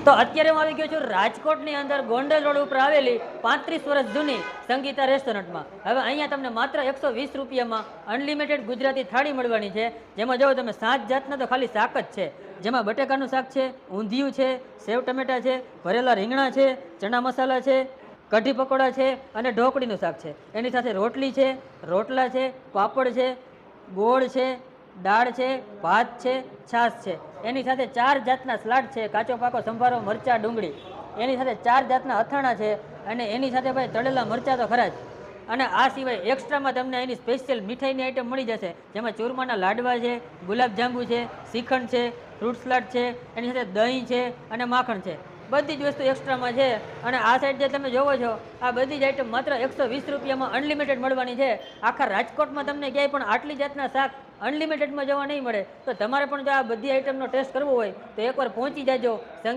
તો અત્યારે હું આવી ગયો છું રાજકોટની અંદર ગોંડલ રોડ ઉપર આવેલી 35 વર્ષ જૂની સંગીતા રેસ્ટોરન્ટમાં. હવે અહીંયા તમને માત્ર 120 રૂપિયામાં અનલિમિટેડ ગુજરાતી થાળી મળવાની છે, જેમાં જો તમે 7 જાતના તો ખાલી શાક જ છે, જેમાં બટેકાનું શાક છે, ઊંધિયું છે, સેવ ટમેટા છે, ભરેલા રીંગણા છે, ચણા મસાલા છે, કઢી પકોડા છે અને ઢોકળીનું શાક છે. એની સાથે રોટલી છે, રોટલા છે, પાપડ છે, ગોળ છે, દાળ છે, ભાત છે, છાશ છે. એની સાથે 4 જાતના સલાડ છે, કાચો પાકો સંભારો, મરચાં, ડુંગળી. એની સાથે 4 જાતના અથાણા છે અને એની સાથે ભાઈ તળેલા મરચાં તો ખરા જ. અને આ સિવાય એક્સ્ટ્રામાં તમને એની સ્પેશિયલ મીઠાઈની આઈટમ મળી જશે, જેમાં ચૂરમાના લાડવા છે, ગુલાબજાંબુ છે, શ્રીખંડ છે, ફ્રૂટ સલાડ છે, એની સાથે દહીં છે અને માખણ છે. બધી જ વસ્તુ એક્સ્ટ્રામાં છે. અને આ સાઈડ જે તમે જોવો છો આ બધી જ આઈટમ માત્ર 120 રૂપિયામાં અનલિમિટેડ મળવાની છે. આખા રાજકોટમાં તમને ક્યાંય પણ આટલી જાતના શાક અનલિમિટેડમાં જવા નહીં મળે. તો તમારે પણ જો આ બધી આઈટમનો ટેસ્ટ કરવો હોય તો એકવાર પહોંચી જાજો સંગીત